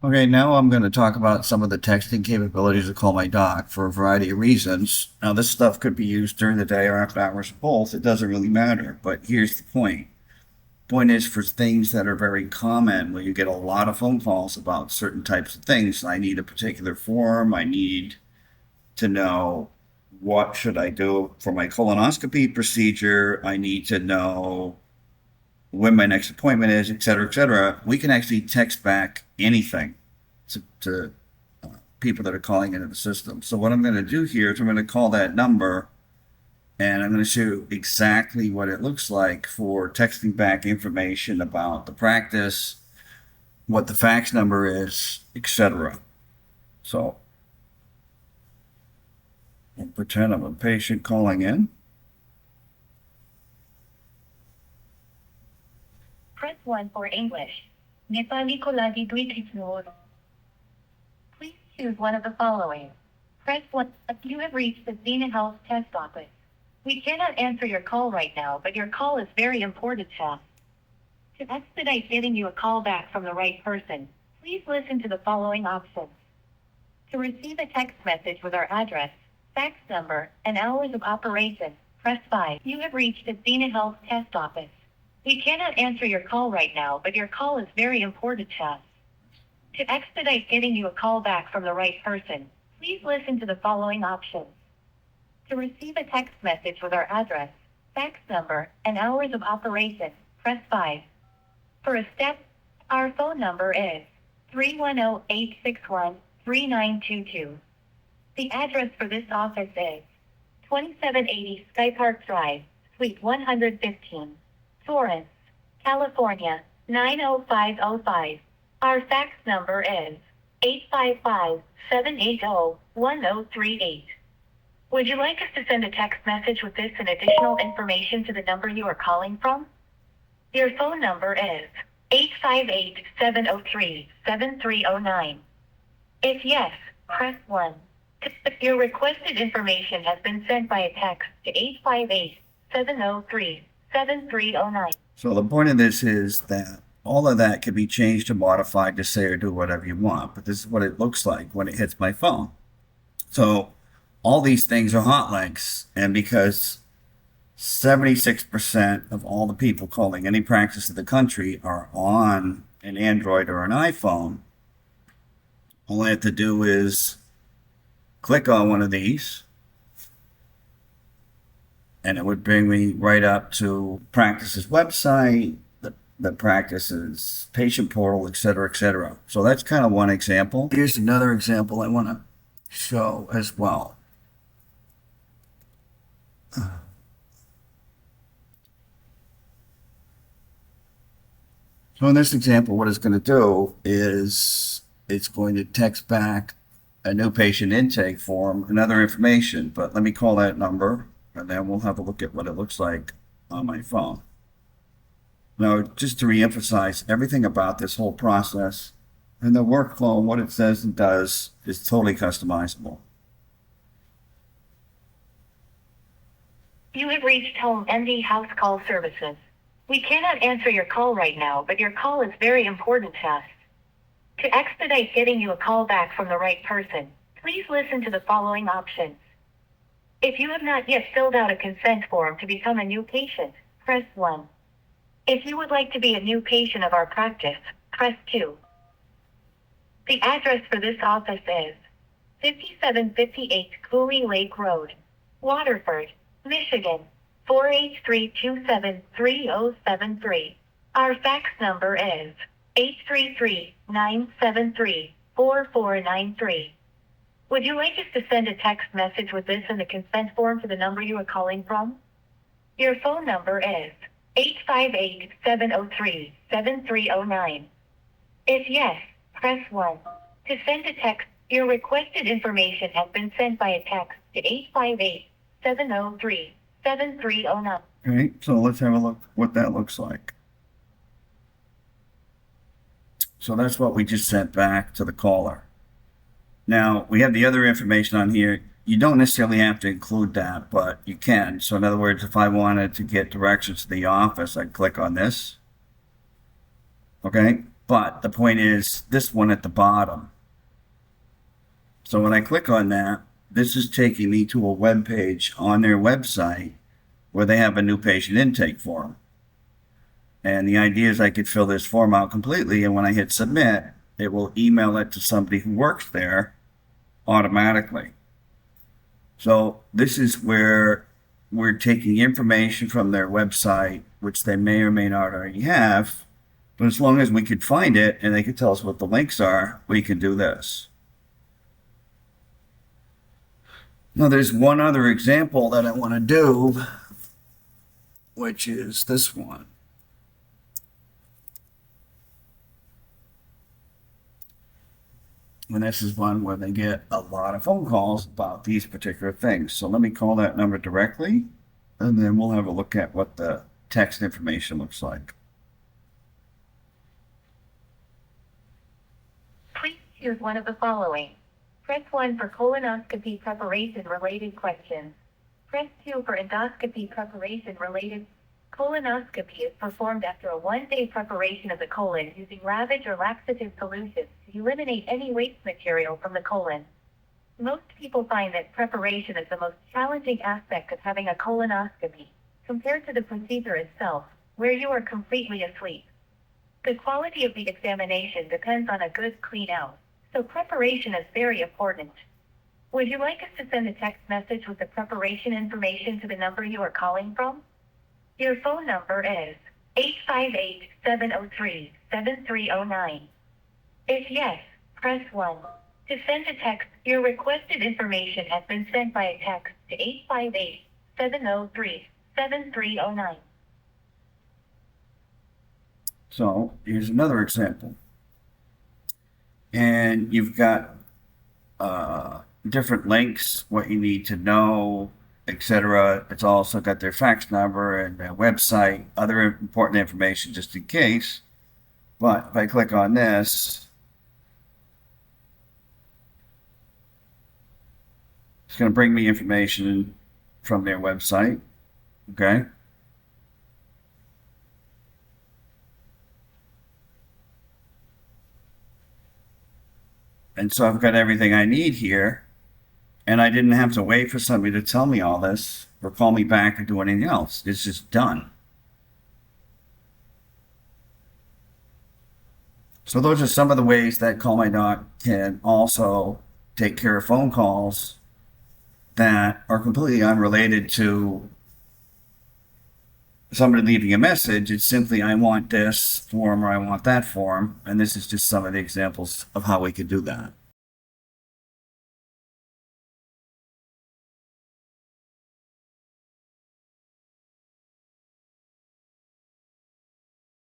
Okay, now I'm going to talk about some of the texting capabilities of CallMyDoc for a variety of reasons. Now, this stuff could be used during the day or after hours or both. It doesn't really matter. But here's the point. Point is for things that are very common, where you get a lot of phone calls about certain types of things. I need a particular form. I need to know what should I do for my colonoscopy procedure. I need to know when my next appointment is, et cetera, et cetera. We can actually text back anything to people that are calling into the system. So what I'm going to do here is I'm going to call that number and I'm going to show you exactly what it looks like for texting back information about the practice, what the fax number is, etc. So I'll pretend I'm a patient calling in. Press 1 for English. Nepali ko lagi duit ignore. Please choose one of the following. Press 1 if you have reached the Xena Health Test Office. We cannot answer your call right now, but your call is very important to us. To expedite getting you a call back from the right person, please listen to the following options. To receive a text message with our address, fax number, and hours of operation, press 5. You have reached the Xena Health Test Office. We cannot answer your call right now, but your call is very important to us. To expedite getting you a call back from the right person, please listen to the following options. To receive a text message with our address, fax number, and hours of operation, press 5. For a step, our phone number is 310-861-3922. The address for this office is 2780 Sky Park Drive, Suite 115. Torrance, California, 90505. Our fax number is 855-780-1038. Would you like us to send a text message with this and additional information to the number you are calling from? Your phone number is 858-703-7309. If yes, press 1. Your requested information has been sent by a text to 858-703-7309. So the point of this is that all of that can be changed or modified to say or do whatever you want, but this is what it looks like when it hits my phone. So all these things are hot links, and because 76% of all the people calling any practice in the country are on an Android or an iPhone, all I have to do is click on one of these and it would bring me right up to practice's website, the practice's patient portal, et cetera, et cetera. So that's kind of one example. Here's another example I want to show as well. So in this example, what it's going to do is it's going to text back a new patient intake form and other information, but let me call that number and then we'll have a look at what it looks like on my phone. Now, just to reemphasize, everything about this whole process and the workflow, what it says and does is totally customizable. You have reached Home MD House Call Services. We cannot answer your call right now, but your call is very important to us. To expedite getting you a call back from the right person, please listen to the following options. If you have not yet filled out a consent form to become a new patient, press 1. If you would like to be a new patient of our practice, press 2. The address for this office is 5758 Cooley Lake Road, Waterford, Michigan, 483273073. Our fax number is 833-973-4493. Would you like us to send a text message with this and the consent form to the number you are calling from? Your phone number is 858-703-7309. If yes, press 1. To send a text, your requested information has been sent by a text to 858-703-7309. Okay, so let's have a look what that looks like. So that's what we just sent back to the caller. Now, we have the other information on here. You don't necessarily have to include that, but you can. So in other words, if I wanted to get directions to the office, I'd click on this. Okay, But the point is this one at the bottom. So when I click on that, this is taking me to a web page on their website where they have a new patient intake form. And the idea is I could fill this form out completely, and when I hit submit, it will email it to somebody who works there automatically. So this is where we're taking information from their website, which they may or may not already have, but as long as we could find it and they could tell us what the links are, we can do this. Now there's one other example that I want to do, which is this one. And this is one where they get a lot of phone calls about these particular things. So let me call that number directly, and then we'll have a look at what the text information looks like. Please choose one of the following. Press 1 for colonoscopy preparation related questions. Press 2 for endoscopy preparation related. Colonoscopy is performed after a 1-day preparation of the colon using lavage or laxative solutions to eliminate any waste material from the colon. Most people find that preparation is the most challenging aspect of having a colonoscopy, compared to the procedure itself, where you are completely asleep. The quality of the examination depends on a good clean out, so preparation is very important. Would you like us to send a text message with the preparation information to the number you are calling from? Your phone number is 858-703-7309. If yes, press 1. To send a text, your requested information has been sent by a text to 858-703-7309. So here's another example. And you've got different links, what you need to know, etc. It's also got their fax number and their website, other important information just in case. But if I click on this, it's going to bring me information from their website. Okay. And so I've got everything I need here, and I didn't have to wait for somebody to tell me all this or call me back or do anything else. It's just done. So those are some of the ways that CallMyDoc can also take care of phone calls that are completely unrelated to somebody leaving a message. It's simply, I want this form or I want that form. And this is just some of the examples of how we could do that.